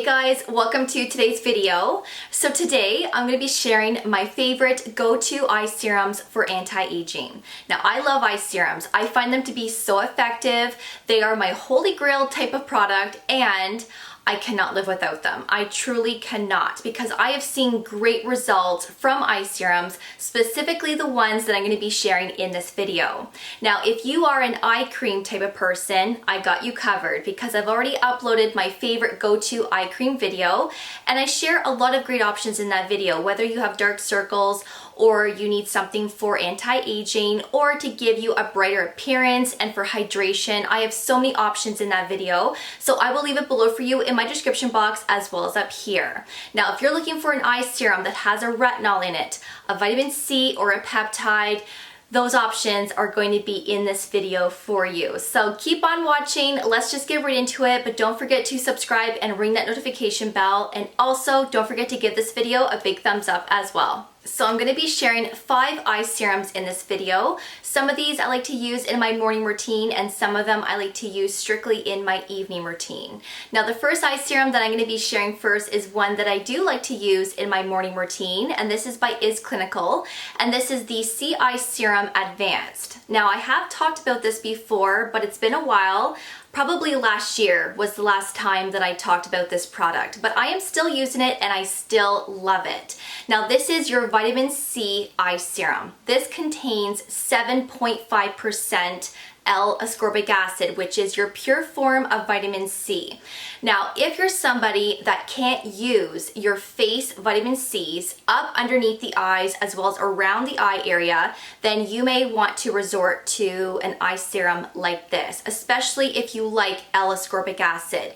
Hey guys, welcome to today's video. So today I'm going to be sharing my favorite go-to eye serums for anti-aging. Now I love eye serums. I find them to be so effective. They are my holy grail type of product and I cannot live without them. I truly cannot, because I have seen great results from eye serums, specifically the ones that I'm going to be sharing in this video. Now, if you are an eye cream type of person, I got you covered because I've already uploaded my favorite go-to eye cream video, and I share a lot of great options in that video, whether you have dark circles or you need something for anti-aging or to give you a brighter appearance and for hydration. I have so many options in that video, so I will leave it below for you in my description box as well as up here. Now, if you're looking for an eye serum that has a retinol in it, a vitamin C or a peptide, those options are going to be in this video for you. So keep on watching. Let's just get right into it, but don't forget to subscribe and ring that notification bell. And also don't forget to give this video a big thumbs up as well. So I'm going to be sharing 5 eye serums in this video. Some of these I like to use in my morning routine and some of them I like to use strictly in my evening routine. Now the first eye serum that I'm going to be sharing first is one that I do like to use in my morning routine, and this is by Is Clinical, and this is the Sea Eye Serum Advanced. Now I have talked about this before, but it's been a while. Probably last year was the last time that I talked about this product, but I am still using it and I still love it. Now this is your vitamin C eye serum. This contains 7.5% L-ascorbic acid, which is your pure form of vitamin C. Now, if you're somebody that can't use your face vitamin C's up underneath the eyes as well as around the eye area, then you may want to resort to an eye serum like this, especially if you like L-ascorbic acid.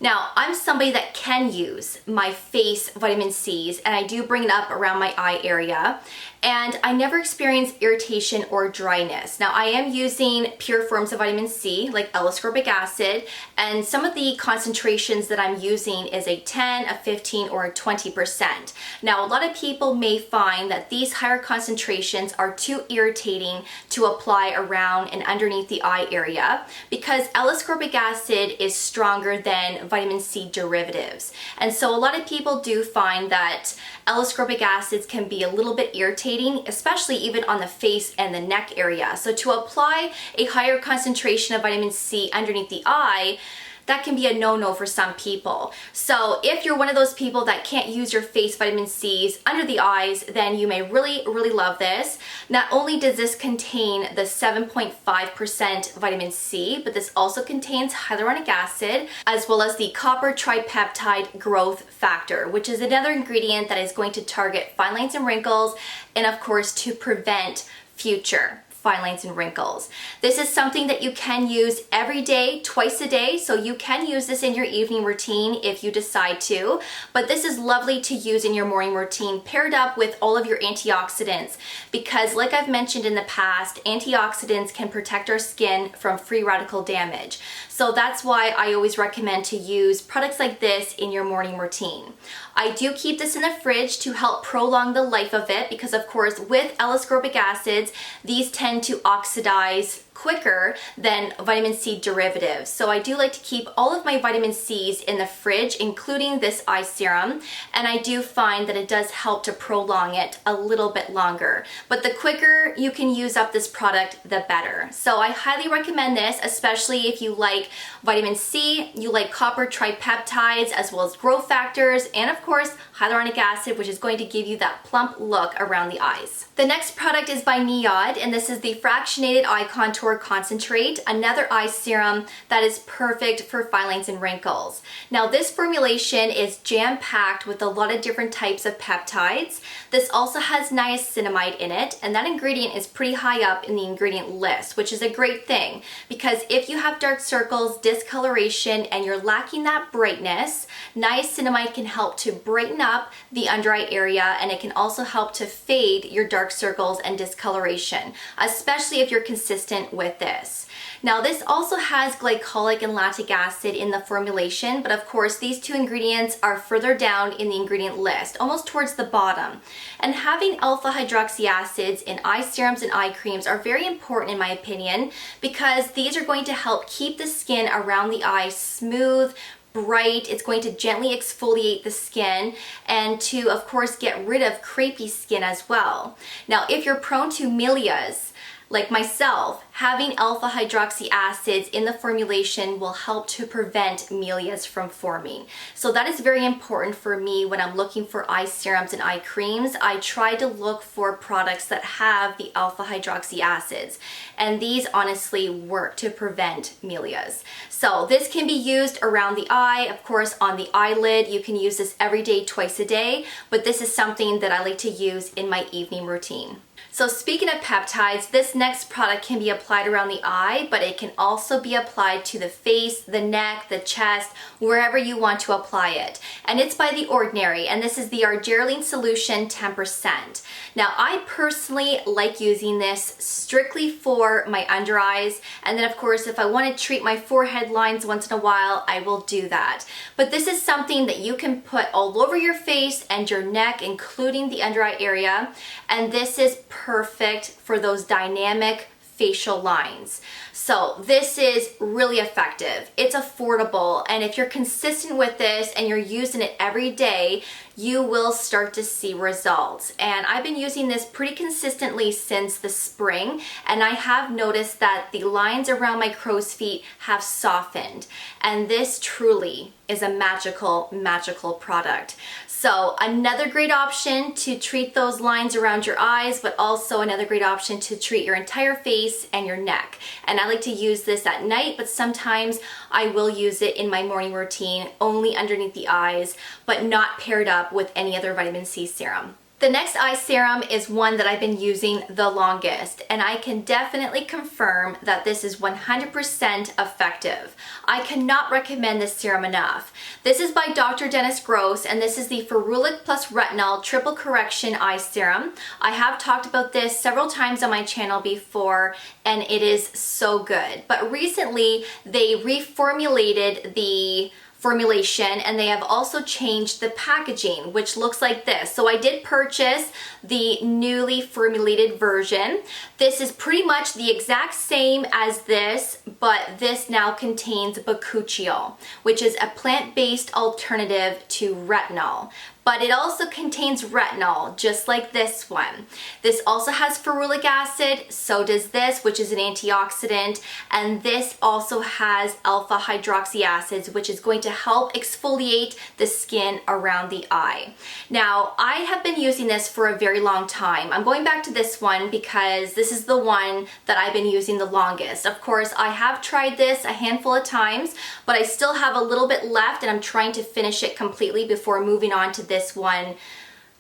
Now, I'm somebody that can use my face vitamin C's, and I do bring it up around my eye area, and I never experience irritation or dryness. Now, I am using pure forms of vitamin C, like L-ascorbic acid, and some of the concentrations that I'm using is a 10, a 15, or a 20%. Now, a lot of people may find that these higher concentrations are too irritating to apply around and underneath the eye area because L-ascorbic acid is stronger than vitamin C derivatives. And so a lot of people do find that L-ascorbic acids can be a little bit irritating, especially even on the face and the neck area. So to apply a higher concentration of vitamin C underneath the eye, that can be a no-no for some people. So if you're one of those people that can't use your face vitamin C's under the eyes, then you may really, really love this. Not only does this contain the 7.5% vitamin C, but this also contains hyaluronic acid, as well as the copper tripeptide growth factor, which is another ingredient that is going to target fine lines and wrinkles, and of course to prevent future fine lines and wrinkles. This is something that you can use every day, twice a day, so you can use this in your evening routine if you decide to, but this is lovely to use in your morning routine paired up with all of your antioxidants, because like I've mentioned in the past, antioxidants can protect our skin from free radical damage. So that's why I always recommend to use products like this in your morning routine. I do keep this in the fridge to help prolong the life of it because of course with L-ascorbic acids, these tend to oxidize quicker than vitamin C derivatives. So I do like to keep all of my vitamin C's in the fridge, including this eye serum, and I do find that it does help to prolong it a little bit longer. But the quicker you can use up this product, the better. So I highly recommend this, especially if you like vitamin C, you like copper tripeptides, as well as growth factors, and of course, hyaluronic acid, which is going to give you that plump look around the eyes. The next product is by Niod, and this is the Fractionated Eye Contour Concentrate, another eye serum that is perfect for fine lines and wrinkles. Now this formulation is jam-packed with a lot of different types of peptides. This also has niacinamide in it, and that ingredient is pretty high up in the ingredient list, which is a great thing because if you have dark circles, discoloration, and you're lacking that brightness, niacinamide can help to brighten up the under eye area, and it can also help to fade your dark circles and discoloration, especially if you're consistent with this. Now this also has glycolic and lactic acid in the formulation, but of course these two ingredients are further down in the ingredient list, almost towards the bottom. And having alpha hydroxy acids in eye serums and eye creams are very important in my opinion, because these are going to help keep the skin around the eye smooth, bright. It's going to gently exfoliate the skin and to, of course, get rid of crepey skin as well. Now, if you're prone to mileas, like myself, having alpha hydroxy acids in the formulation will help to prevent mileas from forming. So that is very important for me when I'm looking for eye serums and eye creams. I try to look for products that have the alpha hydroxy acids, and these honestly work to prevent mileas. So this can be used around the eye, of course on the eyelid. You can use this every day, twice a day, but this is something that I like to use in my evening routine. So speaking of peptides, this next product can be applied around the eye, but it can also be applied to the face, the neck, the chest, wherever you want to apply it. And it's by The Ordinary, and this is the Argireline Solution 10%. Now, I personally like using this strictly for my under eyes, and then of course, if I want to treat my forehead lines once in a while, I will do that. But this is something that you can put all over your face and your neck, including the under eye area, and this is perfect for those dynamic facial lines. So this is really effective. It's affordable, and if you're consistent with this and you're using it every day, you will start to see results. And I've been using this pretty consistently since the spring, and I have noticed that the lines around my crow's feet have softened, and this truly is a magical product. So another great option to treat those lines around your eyes, but also another great option to treat your entire face and your neck. And I like to use this at night, but sometimes I will use it in my morning routine only underneath the eyes, but not paired up with any other vitamin C serum. The next eye serum is one that I've been using the longest, and I can definitely confirm that this is 100% effective. I cannot recommend this serum enough. This is by Dr. Dennis Gross, and this is the Ferulic plus Retinol Triple Correction Eye Serum. I have talked about this several times on my channel before, and it is so good. But recently, they reformulated the formulation, and they have also changed the packaging, which looks like this. So I did purchase the newly formulated version. This is pretty much the exact same as this, but this now contains bakuchiol, which is a plant-based alternative to retinol. But it also contains retinol, just like this one. This also has ferulic acid, so does this, which is an antioxidant, and this also has alpha hydroxy acids, which is going to help exfoliate the skin around the eye. Now, I have been using this for a very long time. I'm going back to this one because this is the one that I've been using the longest. Of course, I have tried this a handful of times, but I still have a little bit left, and I'm trying to finish it completely before moving on to this one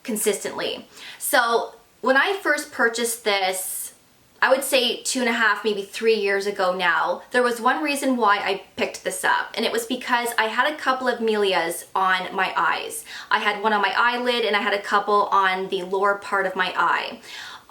consistently. So when I first purchased this, I would say 2.5, maybe 3 years ago now, there was one reason why I picked this up, and it was because I had a couple of mileas on my eyes. I had one on my eyelid, and I had a couple on the lower part of my eye.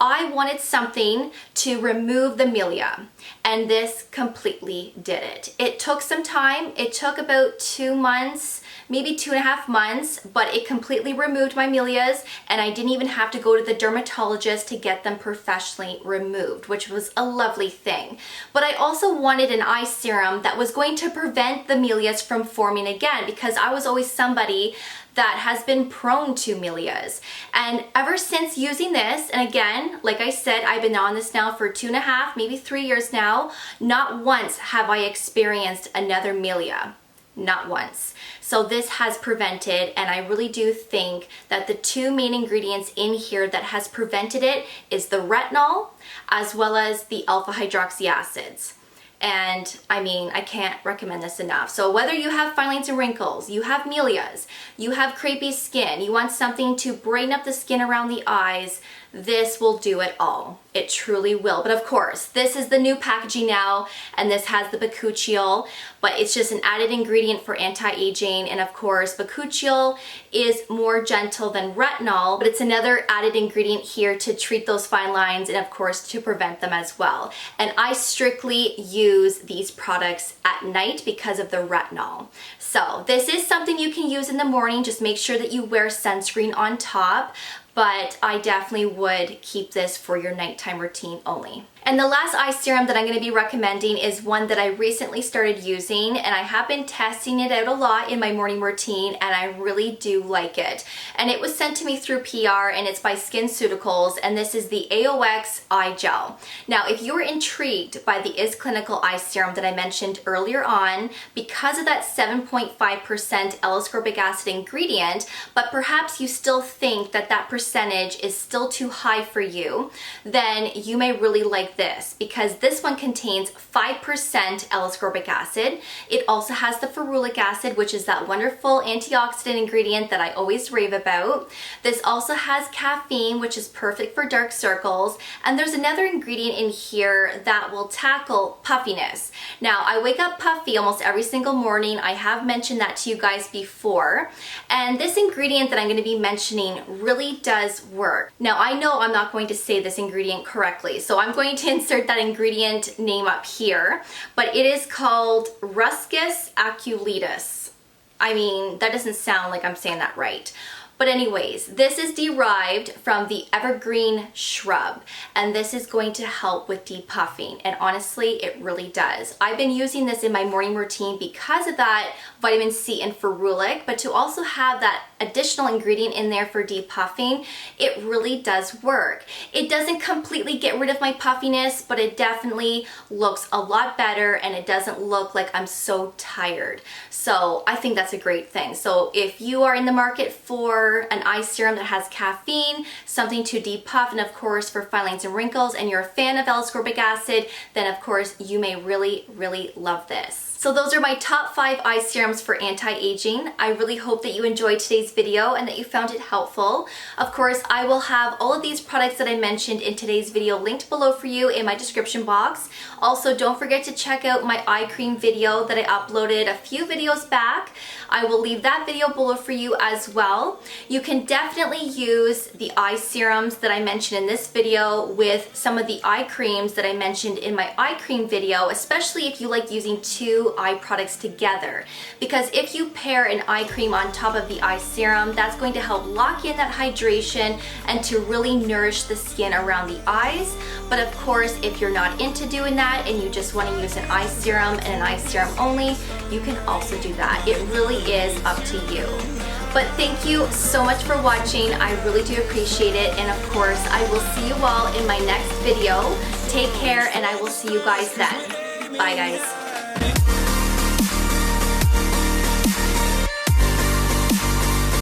I wanted something to remove the milia, and this completely did it. It took some time. It took about 2 months, maybe 2.5 months, but it completely removed my milias, and I didn't even have to go to the dermatologist to get them professionally removed, which was a lovely thing. But I also wanted an eye serum that was going to prevent the milias from forming again, because I was always somebody that has been prone to milias. And ever since using this, and again, like I said, I've been on this now for 2.5, maybe 3 years now, not once have I experienced another milia. Not once. So this has prevented, and I really do think that the two main ingredients in here that has prevented it is the retinol as well as the alpha hydroxy acids. And I mean, I can't recommend this enough. So whether you have fine lines and wrinkles, you have milias, you have crepey skin, you want something to brighten up the skin around the eyes, this will do it all. It truly will. But of course, this is the new packaging now, and this has the bakuchiol, but it's just an added ingredient for anti-aging. And of course, bakuchiol is more gentle than retinol, but it's another added ingredient here to treat those fine lines and of course to prevent them as well. And I strictly use these products at night because of the retinol. So this is something you can use in the morning. Just make sure that you wear sunscreen on top, but I definitely would keep this for your nighttime routine only. And the last eye serum that I'm going to be recommending is one that I recently started using, and I have been testing it out a lot in my morning routine, and I really do like it. And it was sent to me through PR, and it's by SkinCeuticals, and this is the AOX Eye Gel. Now, if you're intrigued by the Is Clinical Eye Serum that I mentioned earlier on, because of that 7.5% L-ascorbic acid ingredient, but perhaps you still think that that percentage is still too high for you, then you may really like this, because this one contains 5% L-ascorbic acid. It also has the ferulic acid, which is that wonderful antioxidant ingredient that I always rave about. This also has caffeine, which is perfect for dark circles. And there's another ingredient in here that will tackle puffiness. Now, I wake up puffy almost every single morning. I have mentioned that to you guys before. And this ingredient that I'm going to be mentioning really does work. Now, I know I'm not going to say this ingredient correctly, so I'm going to insert that ingredient name up here, but it is called Ruscus aculeatus. I mean, that doesn't sound like I'm saying that right. But anyways, this is derived from the evergreen shrub, and this is going to help with depuffing, and honestly, it really does. I've been using this in my morning routine because of that vitamin C and ferulic, but to also have that additional ingredient in there for depuffing, it really does work. It doesn't completely get rid of my puffiness, but it definitely looks a lot better, and it doesn't look like I'm so tired. So I think that's a great thing. So if you are in the market for an eye serum that has caffeine, something to depuff, and of course for fine lines and wrinkles, and you're a fan of L-ascorbic acid, then of course you may really, really love this. So those are my top 5 eye serums for anti-aging. I really hope that you enjoyed today's video and that you found it helpful. Of course, I will have all of these products that I mentioned in today's video linked below for you in my description box. Also, don't forget to check out my eye cream video that I uploaded a few videos back. I will leave that video below for you as well. You can definitely use the eye serums that I mentioned in this video with some of the eye creams that I mentioned in my eye cream video, especially if you like using 2 eye products together, because if you pair an eye cream on top of the eye serum, that's going to help lock in that hydration and to really nourish the skin around the eyes. But of course, if you're not into doing that and you just want to use an eye serum and an eye serum only, you can also do that. It really is up to you. But thank you so much for watching. I really do appreciate it. And of course, I will see you all in my next video. Take care, and I will see you guys then. Bye, guys.